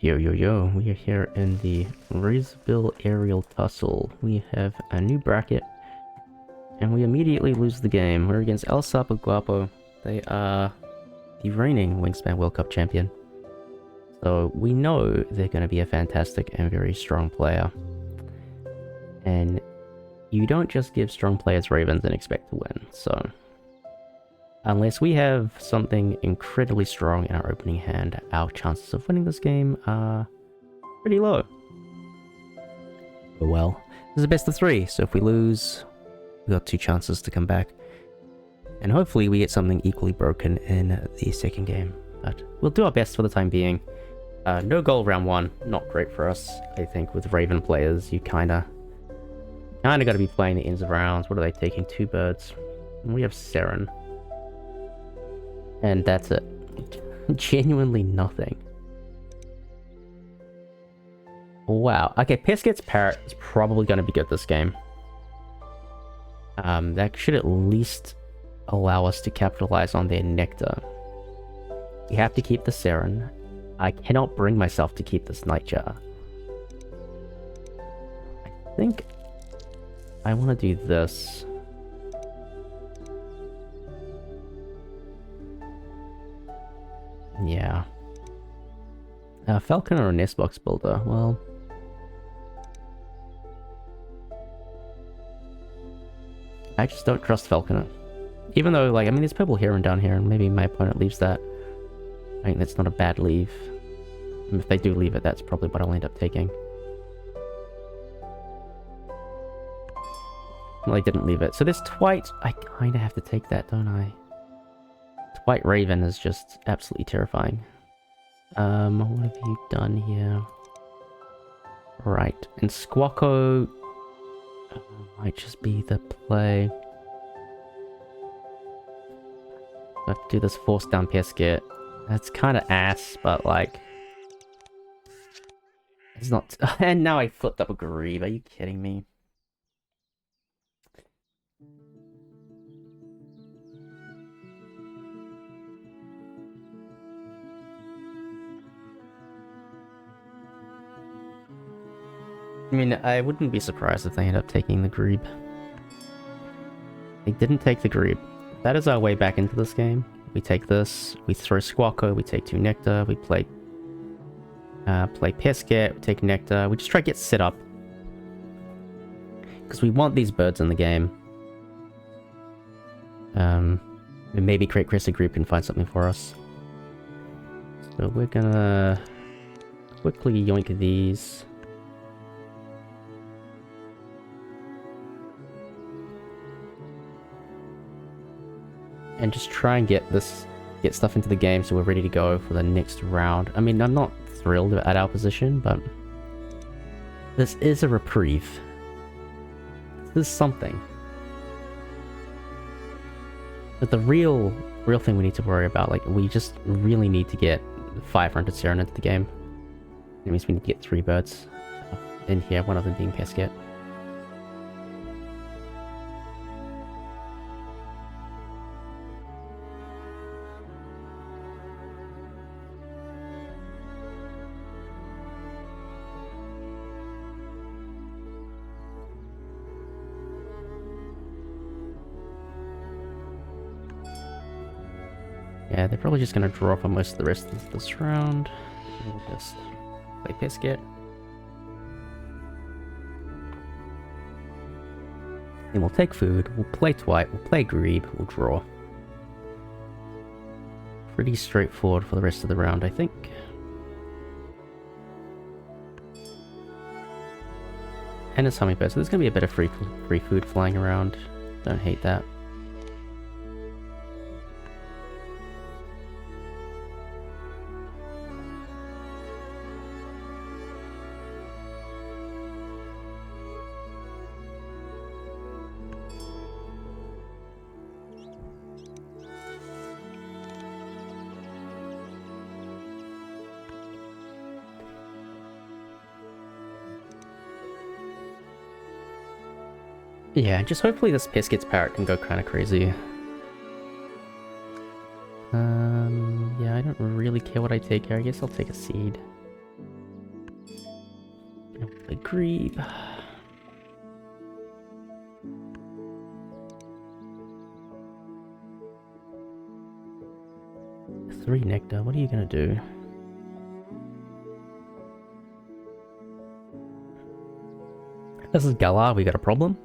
Yo, yo, yo, we are here in the Razorbill aerial tussle. We have a new bracket, and we immediately lose the game. We're against ElSapoGuapo. They are the reigning Wingspan World Cup champion. So we know they're going to be a fantastic and very strong player. And you don't just give strong players Ravens and expect to win, so... Unless we have something incredibly strong in our opening hand, our chances of winning this game are pretty low. But well, this is a best of 3, so if we lose, we've got 2 chances to come back. And hopefully we get something equally broken in the second game. But we'll do our best for the time being. No goal round 1, not great for us. I think with Raven players, you kinda gotta be playing the ends of rounds. What are they taking? 2 birds. And we have Seren. And that's it. Genuinely nothing. Wow. Okay, Pesquet's Parrot is probably going to be good this game. That should at least allow us to capitalize on their Nectar. We have to keep the Seren. I cannot bring myself to keep this Nightjar. I think I want to do this. Yeah. Falcon or a nest box builder? Well... I just don't trust Falconer. Even though, like, I mean, there's purple here and down here, and maybe my opponent leaves that. I think that's not a bad leave. And if they do leave it, that's probably what I'll end up taking. Well, they didn't leave it. So this Twite, I kind of have to take that, don't I? White Raven is just absolutely terrifying. What have you done here? Right, and Squawko might just be the play. I have to do this force down Pesquet. That's kind of ass, but like... It's not... And now I flipped up a Grieve, are you kidding me? I mean, I wouldn't be surprised if they end up taking the Grebe. They didn't take the Grebe. That is our way back into this game. We take this, we throw Squawko, we take 2 Nectar, we play Pesquet, we take Nectar, we just try to get set up. Because we want these birds in the game. And maybe Great Crested Group can find something for us. So we're gonna quickly yoink these. And just try and get stuff into the game so we're ready to go for the next round. I mean, I'm not thrilled at our position, but this is a reprieve. This is something. But the real thing we need to worry about, like, we just really need to get 500 Seren into the game. It means we need to get 3 birds in here, one of them being Pesquet. Yeah, they're probably just going to draw for most of the rest of this round. We'll just play Pesquet. And we'll take food, we'll play Twite, we'll play Grebe, we'll draw. Pretty straightforward for the rest of the round, I think. And it's Hummingbird, so there's going to be a bit of free food flying around. Don't hate that. Yeah, just hopefully this Pesquet's Parrot can go kind of crazy. Yeah, I don't really care what I take here. I guess I'll take a seed. A grebe. 3 nectar, what are you gonna do? If this is Galar, we got a problem.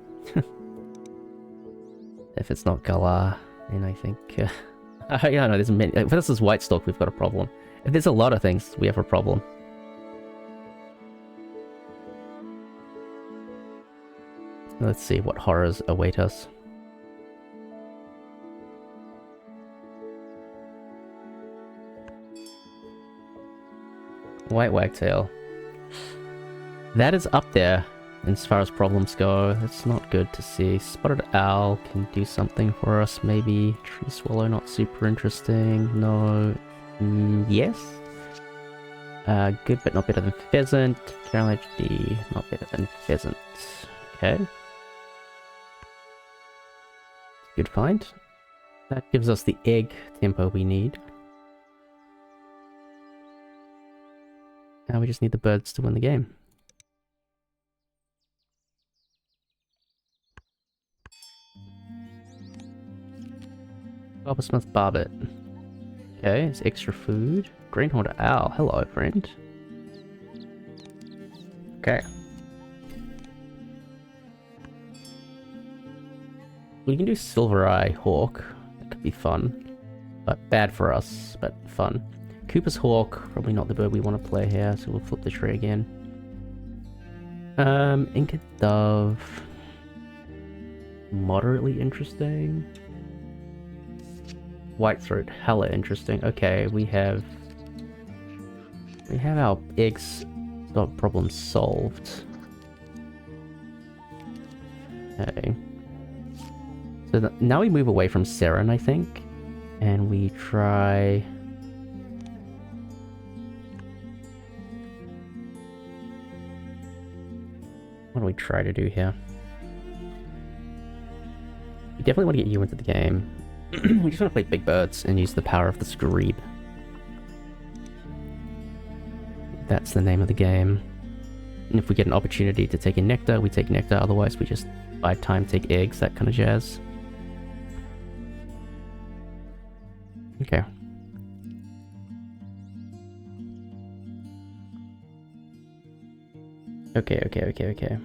If it's not Galar, then I think... I don't know, there's many... If this is Whitestalk, we've got a problem. If there's a lot of things, we have a problem. Let's see what horrors await us. White wagtail. That is up there as far as problems go. That's not good to see. Spotted owl can do something for us, maybe. Tree swallow, not super interesting. No. Yes. Good, but not better than pheasant. Carolage D, not better than pheasant. Okay. Good find. That gives us the egg tempo we need. Now we just need the birds to win the game. Coppersmith Barbet. Okay, it's extra food. Greenhorn Owl. Hello, friend. Okay. We can do Silver Eye Hawk. That could be fun. But bad for us, but fun. Cooper's Hawk. Probably not the bird we want to play here, so we'll flip the tree again. Inca Dove. Moderately interesting. Whitethroat, hella interesting. Okay, we have our eggs problem solved. Okay. So now we move away from Seren, I think, and we try. What do we try to do here? We definitely want to get you into the game. We just want to play big birds and use the power of the Screeb. That's the name of the game. And if we get an opportunity to take a nectar, we take nectar. Otherwise, we just buy time, take eggs, that kind of jazz. Okay. Okay.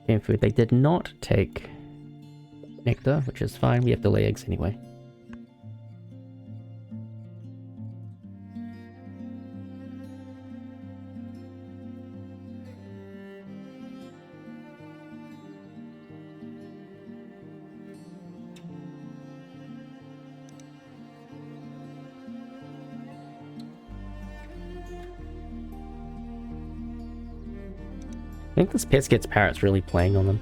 Game food. They did not take nectar, which is fine. We have to lay eggs anyway. I think this Pesquet's parrot's really playing on them.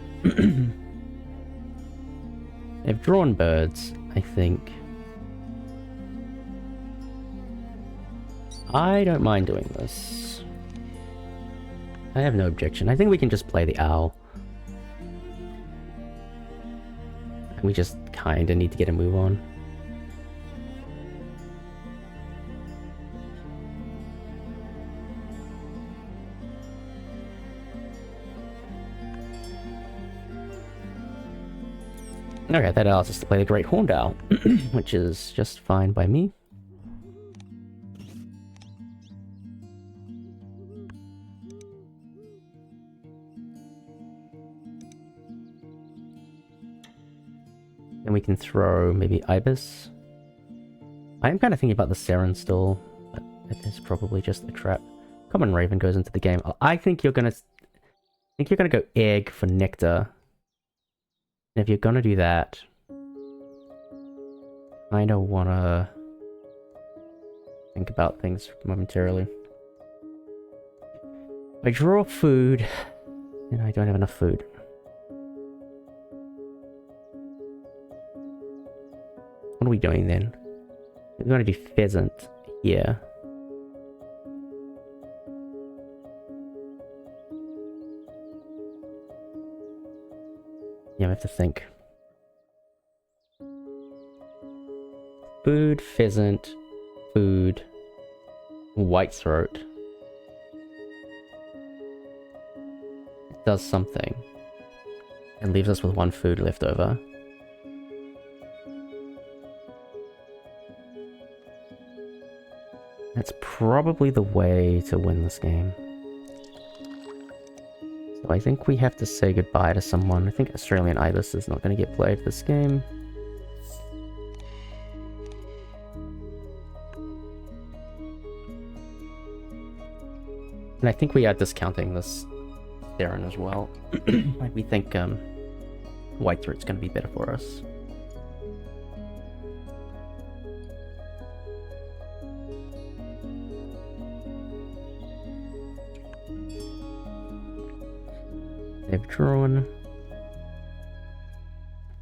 They've drawn birds, I think. I don't mind doing this. I have no objection. I think we can just play the owl. And we just kinda need to get a move on. Okay, that allows us to play the Great Horned Owl, which is just fine by me. Then we can throw maybe Ibis. I am kind of thinking about the Seren still, but it is probably just a trap. Common Raven goes into the game. I think you're gonna go egg for nectar. And if you're gonna do that, I don't wanna think about things momentarily. I draw food, and I don't have enough food. What are we doing then? We're gonna do pheasant here. Yeah, I have to think. Food, pheasant, food. White throat. It does something. It leaves us with 1 food left over. That's probably the way to win this game. So I think we have to say goodbye to someone. I think Australian Ibis is not going to get played this game. And I think we are discounting this Theron as well. Like we think White Throat's going to be better for us. They've drawn.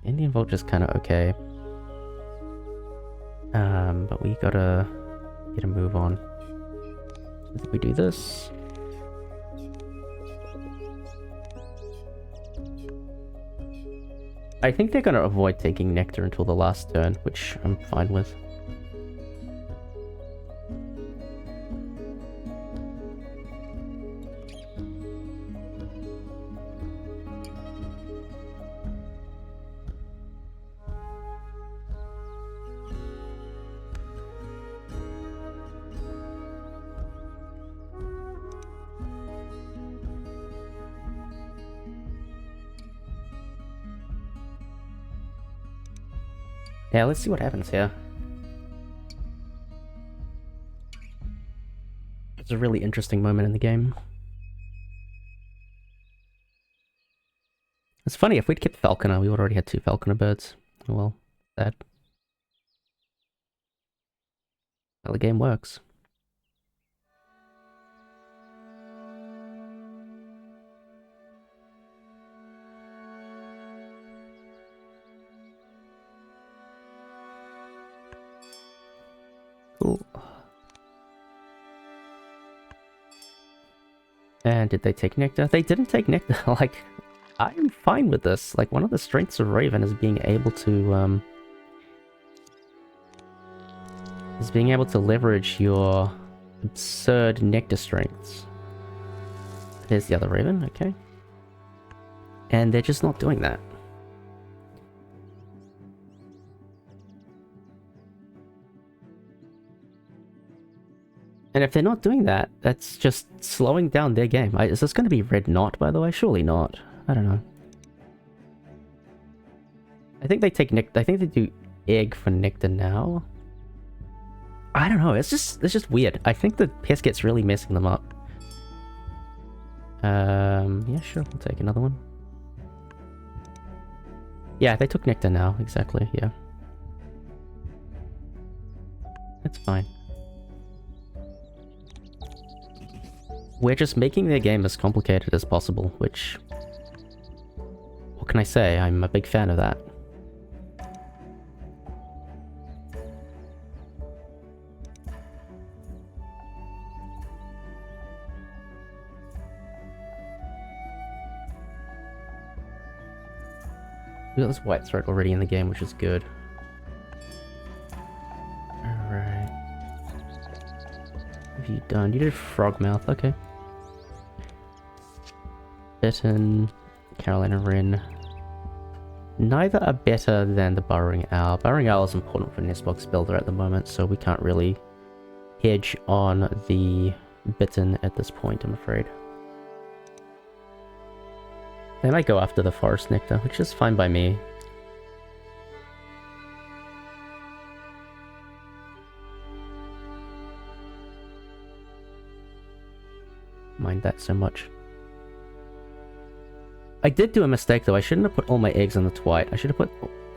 Indian Vulture's kind of okay. But we gotta get a move on. I think we do this. I think they're gonna avoid taking Nectar until the last turn, which I'm fine with. Yeah, let's see what happens here. It's a really interesting moment in the game. It's funny, if we'd kept Falconer, we would already had 2 Falconer birds. Oh well, sad. How the game works. Cool. And did they take Nectar? They didn't take Nectar. Like, I'm fine with this. Like, one of the strengths of Raven is being able to, leverage your absurd Nectar strengths. There's the other Raven, okay. And they're just not doing that. And if they're not doing that, that's just slowing down their game. Is this going to be Red Knot, by the way? Surely not. I don't know. I think they take Nectar. I think they do Egg for Nectar now. I don't know. It's just weird. I think the Pesquet's really messing them up. Yeah, sure. We'll take another one. Yeah, they took Nectar now. Exactly. Yeah. That's fine. We're just making their game as complicated as possible, which... What can I say? I'm a big fan of that. We got this White Throat already in the game, which is good. Alright. What have you done? You did Frogmouth, okay. Bitten, Carolina Wren. Neither are better than the Burrowing Owl. Burrowing Owl is important for Nestbox Builder at the moment, so we can't really hedge on the Bitten at this point, I'm afraid. They might go after the Forest Nectar, which is fine by me. Mind that so much. I did do a mistake though. I shouldn't have put all my eggs on the Twite. I should have put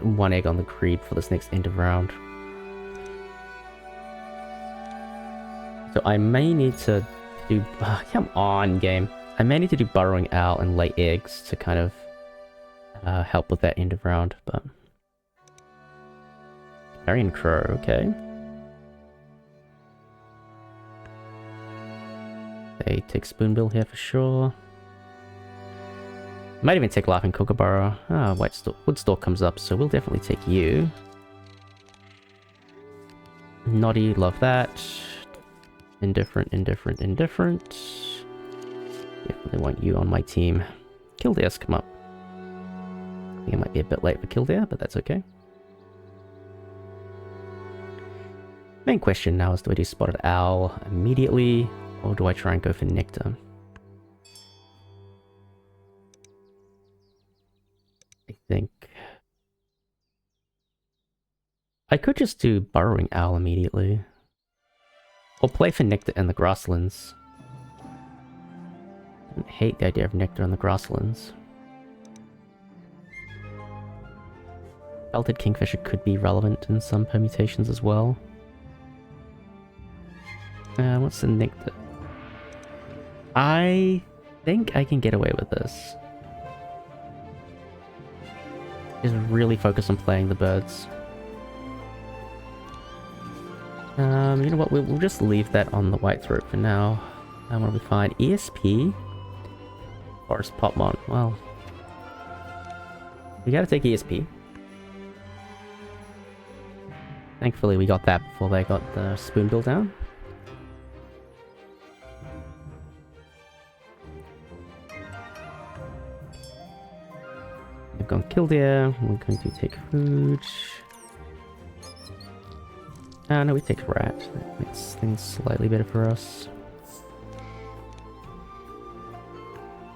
1 egg on the Creep for this next end of round. So I may need to do... come on, game. I may need to do Burrowing Owl and lay eggs to kind of help with that end of round, but... Carrion Crow, okay. They take Spoonbill here for sure. Might even take Laughing Kookaburra. Ah, Woodstalk comes up, so we'll definitely take you. Noddy, love that. Indifferent, indifferent, indifferent. Definitely want you on my team. Kildare's come up. I think it might be a bit late for Kildare, but that's okay. Main question now is, do I do Spotted Owl immediately, or do I try and go for Nectar? I think I could just do Burrowing Owl immediately. Or play for Nectar in the Grasslands. I hate the idea of Nectar in the Grasslands. Belted Kingfisher could be relevant in some permutations as well. What's the Nectar? I think I can get away with this. Just really focus on playing the birds. You know what, we'll just leave that on the white throat for now. And what do we find? ESP? Forest Popmon. Well, we gotta take ESP. Thankfully we got that before they got the Spoonbill down. We've gone Kildare. We're going to take food. No, we take Rat. That makes things slightly better for us.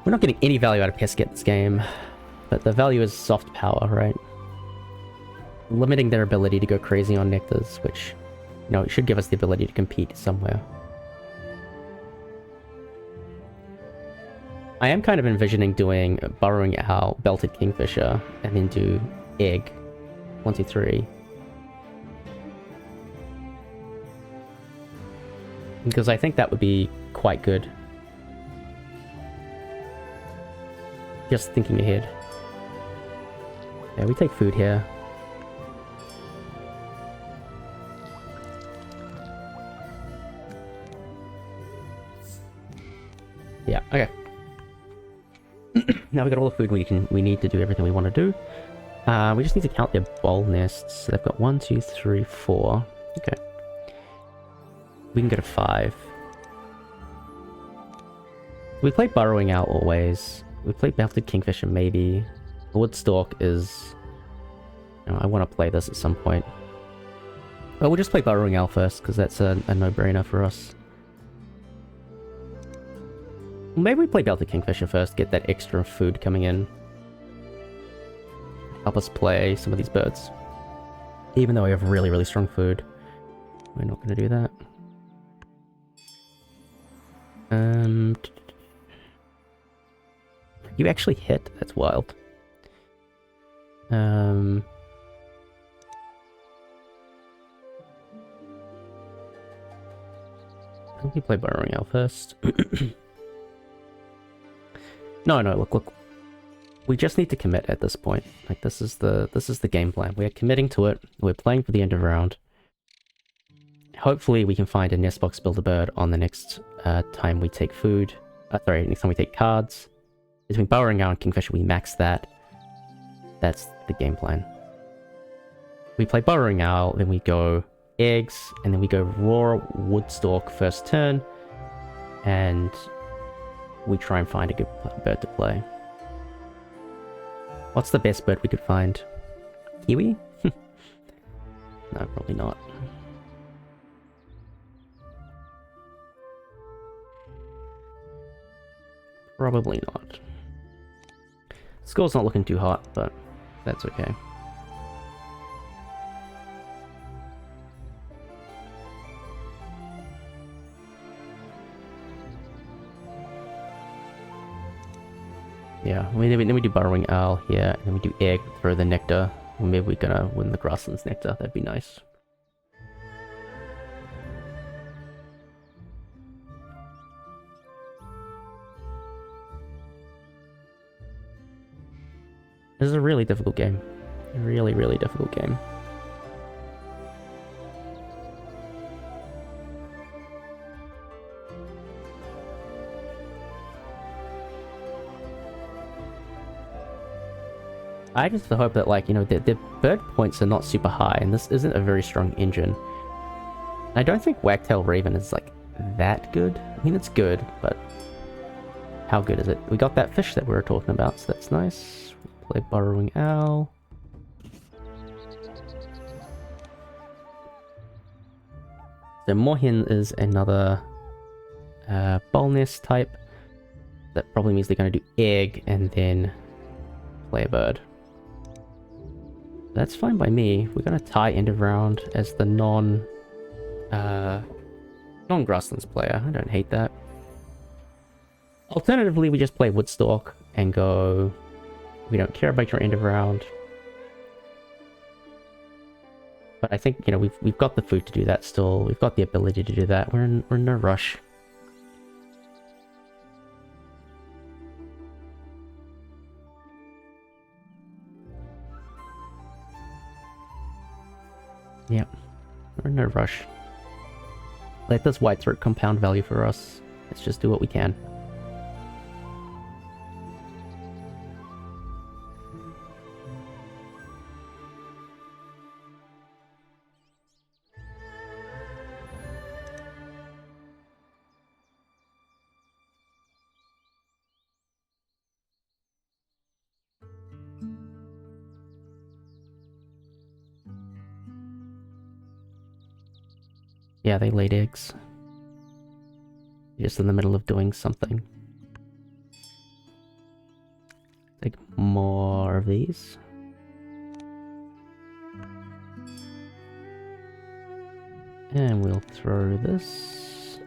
We're not getting any value out of Pesquet this game, but the value is soft power, right? Limiting their ability to go crazy on Nectars, which, you know, it should give us the ability to compete somewhere. I am kind of envisioning doing Burrowing Owl, Belted Kingfisher, and then do Egg. 1, 2, 3. Because I think that would be quite good. Just thinking ahead. Yeah, we take food here. Yeah, okay. Now we got all the food we need to do everything we want to do. We just need to count their bowl nests. So they've got 1, 2, 3, 4. Okay. We can go to 5. We play Burrowing Owl always. We play Belted Kingfisher maybe. Woodstalk is... You know, I want to play this at some point. Well, we'll just play Burrowing Owl first, because that's a no-brainer for us. Maybe we play Belted Kingfisher first, get that extra food coming in. Help us play some of these birds. Even though we have really, really strong food. We're not going to do that. You actually hit? That's wild. I think we play Burrowing Owl first. No, look. We just need to commit at this point. Like, this is the game plan. We're committing to it. We're playing for the end of round. Hopefully we can find a nest box Build-A-Bird on the next time we take food. Next time we take cards. Between Burrowing Owl and Kingfisher, we max that. That's the game plan. We play Burrowing Owl, then we go Eggs, and then we go Raw Woodstalk first turn. And we try and find a good bird to play. What's the best bird we could find? Kiwi? No, probably not. Probably not. Score's not looking too hot, but that's okay. Yeah, then we do Burrowing Owl here, and then we do Egg, throw the Nectar. Or maybe we're gonna win the Grasslands Nectar, that'd be nice. This is a really difficult game. A really, really difficult game. I just hope that, like, you know, the bird points are not super high, and this isn't a very strong engine. I don't think Wagtail Raven is, like, that good. I mean, it's good, but how good is it? We got that fish that we were talking about, so that's nice. We'll play Burrowing Owl. So Mohin is another ball nest type. That probably means they're going to do egg and then play a bird. That's fine by me. We're going to tie end of round as the non-grasslands player. I don't hate that. Alternatively, we just play Woodstock and go, we don't care about your end of round. But I think, you know, we've got the food to do that still. We've got the ability to do that. We're in no rush. Yep, we're in no rush. Let this white throat compound value for us. Let's just do what we can. Yeah, they laid eggs. Just in the middle of doing something. Take more of these. And we'll throw this.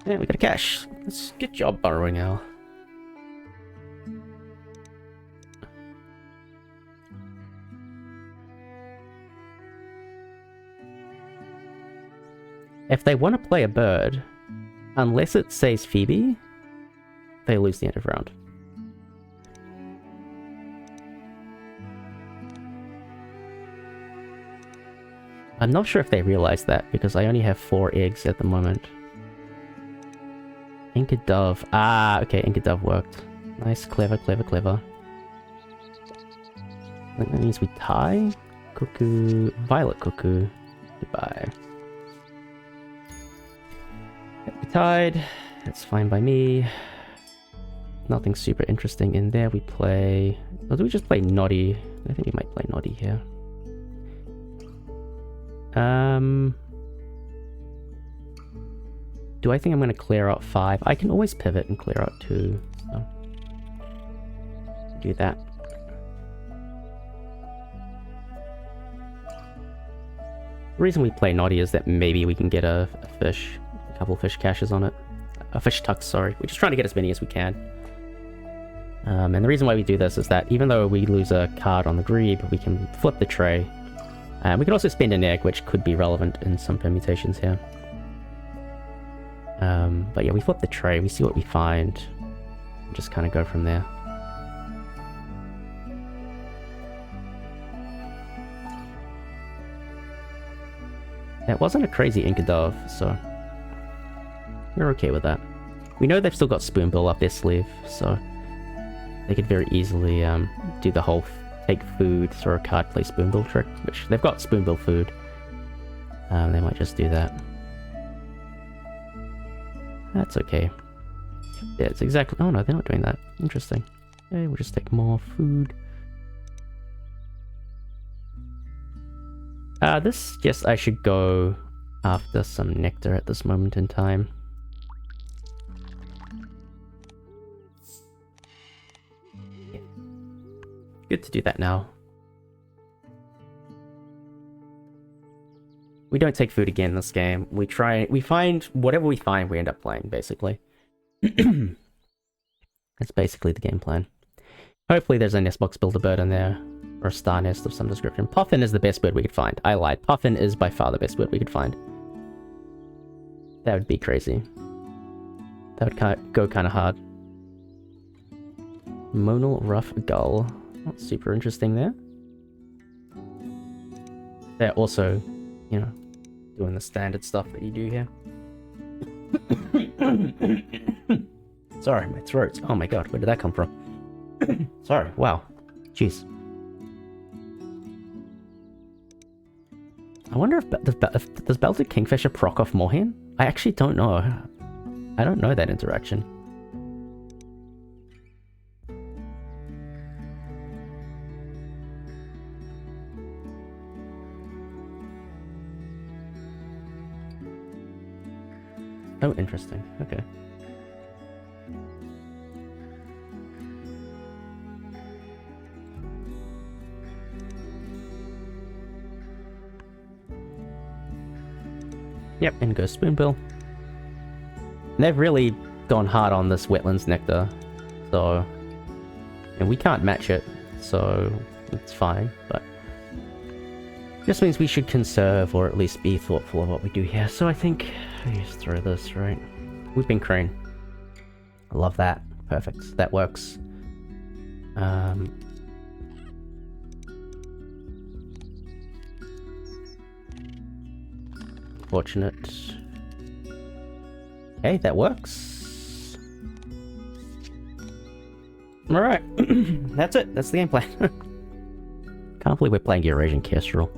And we got a cash. Good job, Burrowing Owl. If they want to play a bird, unless it says Phoebe, they lose the end of round. I'm not sure if they realize that, because I only have 4 eggs at the moment. Inca Dove. Ah, okay, Inca Dove worked. Nice, clever, clever, clever. I think that means we tie. Cuckoo, Violet Cuckoo. Goodbye. We tied. That's fine by me. Nothing super interesting in there. We play... Or do we just play Noddy? I think we might play Noddy here. Do I think I'm going to clear out 5? I can always pivot and clear out 2. So do that. The reason we play Noddy is that maybe we can get a fish. A couple fish caches on it. A fish tuck, sorry. We're just trying to get as many as we can. And the reason why we do this is that even though we lose a card on the grebe, we can flip the tray. We can also spend an egg, which could be relevant in some permutations here. But yeah, we flip the tray, we see what we find, and just kind of go from there. That wasn't a crazy Inca Dove, so we're okay with that. We know they've still got Spoonbill up their sleeve, so they could very easily do the whole take food, throw a card, play Spoonbill trick, which they've got Spoonbill food. They might just do that. That's okay. Yeah, it's exactly... Oh no, they're not doing that. Interesting. Okay, we'll just take more food. This, yes, I should go after some nectar at this moment in time. Yeah. Good to do that now. We don't take food again in this game. We find whatever we find, we end up playing, basically. That's basically the game plan. Hopefully there's a nest box builder bird in there, or a star nest of some description. Puffin is the best bird we could find. I lied. Puffin is by far the best bird we could find. That would be crazy. That would go kind of hard. Monal Rough Gull. Not super interesting there. They're also, you know, doing the standard stuff that you do here. Sorry, my throat. Oh my god, where did that come from? Sorry, wow. Jeez. I wonder if does Belted Kingfisher proc off Moorhen? I actually don't know. I don't know that interaction. Oh, interesting. Okay. Yep, and go Spoonbill. And they've really gone hard on this Wetlands Nectar, so... And we can't match it, so it's fine, but... Just means we should conserve, or at least be thoughtful of what we do here. So I think I just throw this, right? Whooping Crane. I love that. Perfect. That works. Fortunate. Okay, that works. Alright. That's it. That's the game plan. Can't believe we're playing Eurasian Kestrel.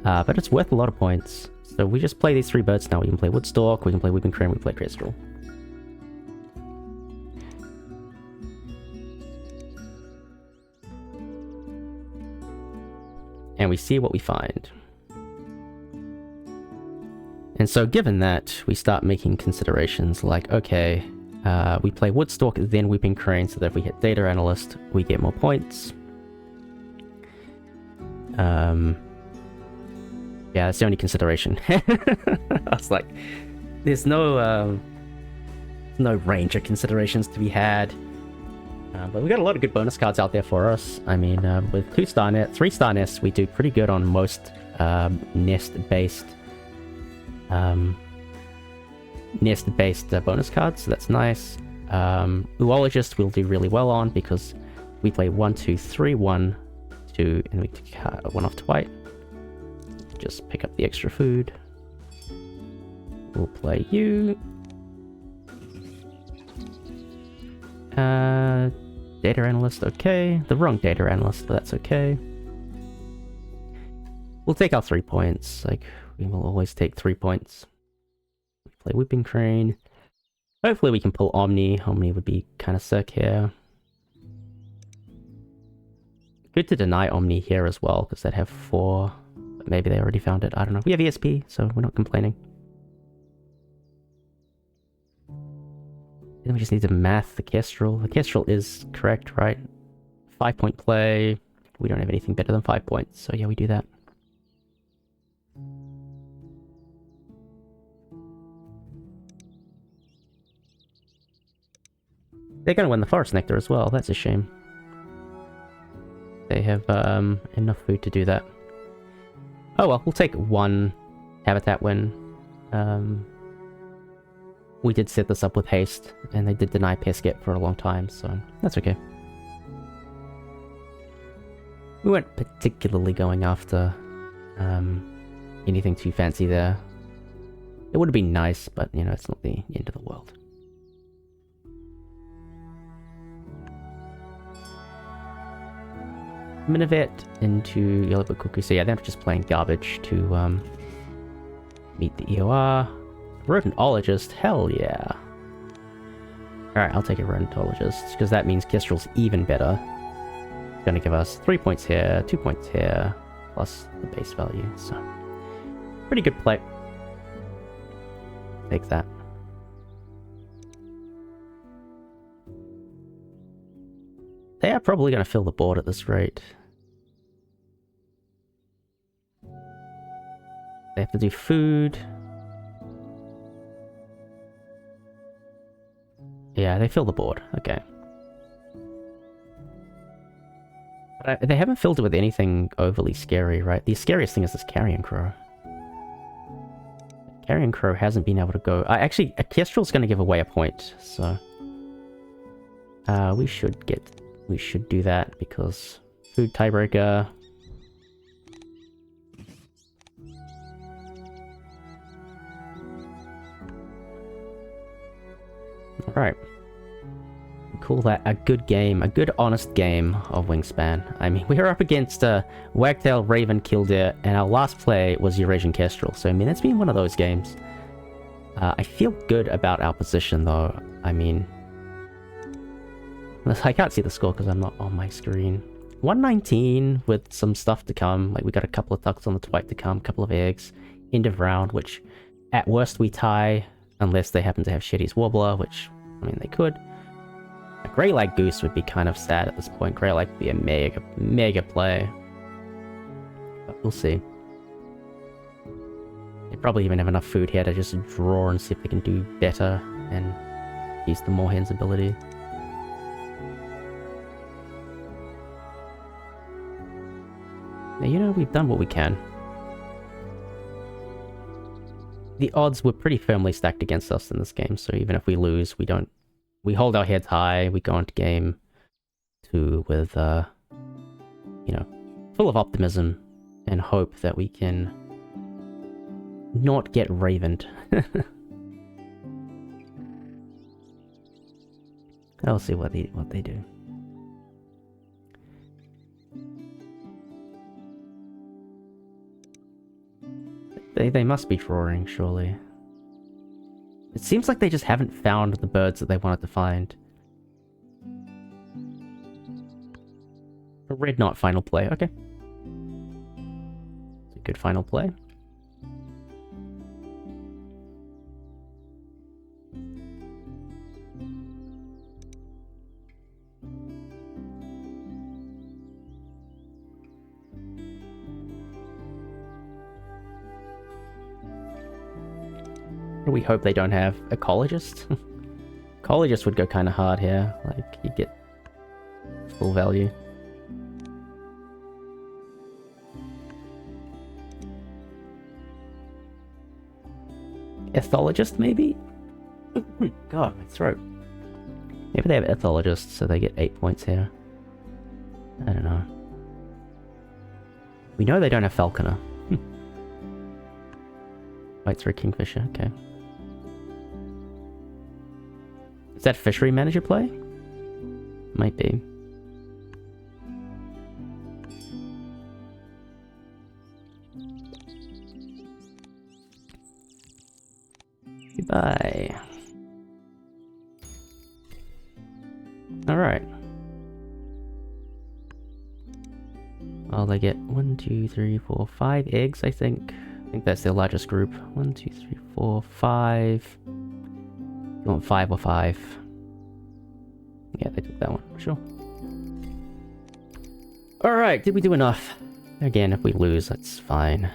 But it's worth a lot of points. So we just play these 3 birds now. We can play Woodstalk, we can play Whooping Crane, we can play Kestrel. And we see what we find. And so given that, we start making considerations like, okay, we play Woodstock, then Weeping Crane, so that if we hit Data Analyst, we get more points. Yeah, that's the only consideration. I was like, there's no range of considerations to be had. But we got a lot of good bonus cards out there for us. I mean, with 2-star net, 3-star nests, we do pretty good on most nest-based bonus cards, so that's nice. Oologist we'll do really well on because we play 1, 2, 3, 1, 2, and we take 1 off to white. Just pick up the extra food. We'll play you. Data Analyst, okay. The wrong Data Analyst, but that's okay. We'll take our 3 points. Like, we will always take 3 points. We play Whipping Crane. Hopefully we can pull Omni. Omni would be kind of sick here. Good to deny Omni here as well, because they'd have 4. But maybe they already found it. I don't know. We have ESP, so we're not complaining. Then we just need to math the Kestrel. The Kestrel is correct, right? 5-point play. We don't have anything better than 5 points, so yeah, we do that. They're gonna win the Forest Nectar as well, that's a shame. They have enough food to do that. Oh well, we'll take 1 habitat win. We did set this up with haste, and they did deny Pesquet for a long time, so that's okay. We weren't particularly going after anything too fancy there. It would have been nice, but you know, it's not the end of the world. Minivet into Yellowbook Cuckoo, so yeah, they're just playing garbage to meet the EOR. Rodentologist, hell yeah. Alright, I'll take a Rodentologist, because that means Kestrel's even better. It's gonna give us 3 points here, 2 points here, plus the base value, so... Pretty good play. Take that. They are probably gonna fill the board at this rate. They have to do food. Yeah, they fill the board. Okay. But they haven't filled it with anything overly scary, right? The scariest thing is this Carrion Crow. Carrion Crow hasn't been able to go... actually, a Kestrel's going to give away a point, so... we should do that, because... Food tiebreaker... Alright. call that a good game, a good honest game of Wingspan. I mean, we were up against Wagtail, Raven, Killdeer, and our last play was Eurasian Kestrel, so I mean, it's been one of those games. I feel good about our position though. I mean, I can't see the score because I'm not on my screen. 119 with some stuff to come. Like, we got a couple of tucks on the twite to come, a couple of eggs. End of round, which at worst we tie, unless they happen to have Shetty's Warbler, which, I mean, they could. A Greylag Goose would be kind of sad at this point. Greylag would be a mega play. But we'll see. They probably even have enough food here to just draw and see if they can do better and use the Moorhen's ability. Now, you know, we've done what we can. The odds were pretty firmly stacked against us in this game, so even if we lose, we hold our heads high, we go into game 2 with, you know, full of optimism and hope that we can not get ravened. I'll see what they do. They must be drawing, surely. It seems like they just haven't found the birds that they wanted to find. A red knot final play, okay. It's a good final play. We hope they don't have Ecologist. Ecologist would go kind of hard here. Like, you get full value. Ethologist, maybe? God, my throat. Maybe they have Ethologist, so they get 8 points here. I don't know. We know they don't have Falconer. Fight through Kingfisher, okay. Is that fishery manager play? Might be. Goodbye. Alright. Well, they get 1, 2, 3, 4, 5 eggs, I think. I think that's their largest group. 1, 2, 3, 4, 5. You want 5 or 5? Yeah, they took that one, for sure. Alright, did we do enough? Again, if we lose, that's fine.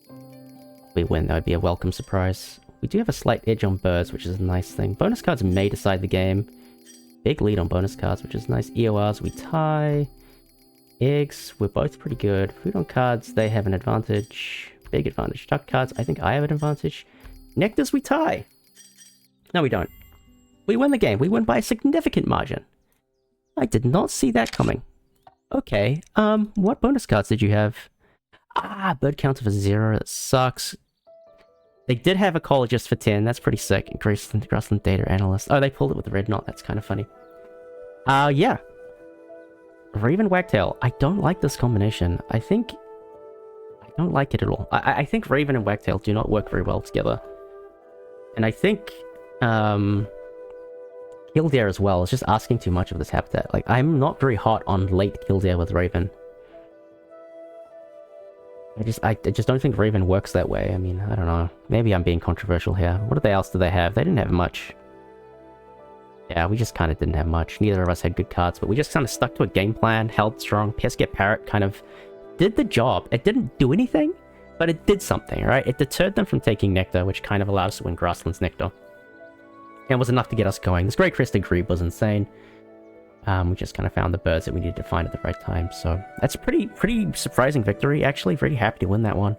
If we win, that would be a welcome surprise. We do have a slight edge on birds, which is a nice thing. Bonus cards may decide the game. Big lead on bonus cards, which is nice. EORs, we tie. Eggs, we're both pretty good. Food on cards, they have an advantage. Big advantage. Tuck cards, I think I have an advantage. Nectars, we tie. No, we don't. We win the game. We win by a significant margin. I did not see that coming. Okay, what bonus cards did you have? Ah, bird counter for 0, that sucks. They did have Ecologist for 10, that's pretty sick. Grassland Data Analyst. Oh, they pulled it with the red knot, that's kind of funny. Yeah. Raven Wagtail, I don't like this combination. I don't like it at all. I think Raven and Wagtail do not work very well together. And I think, Killdeer as well is just asking too much of this habitat. Like, I'm not very hot on late Killdeer with Raven. I just don't think Raven works that way. I mean, I don't know. Maybe I'm being controversial here. What else do they have? They didn't have much. Yeah, we just kind of didn't have much. Neither of us had good cards, but we just kind of stuck to a game plan, held strong. Pesquet Parrot kind of did the job. It didn't do anything, but it did something, right? It deterred them from taking Nectar, which kind of allowed us to win Grassland's Nectar. And was enough to get us going. This Great Crested Grebe was insane. We just kind of found the birds that we needed to find at the right time. So that's a pretty surprising victory, actually. Very happy to win that one.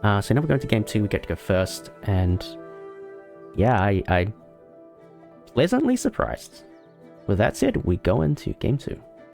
So now we're going to game 2. We get to go first. And yeah, I pleasantly surprised. With that said, we go into game 2.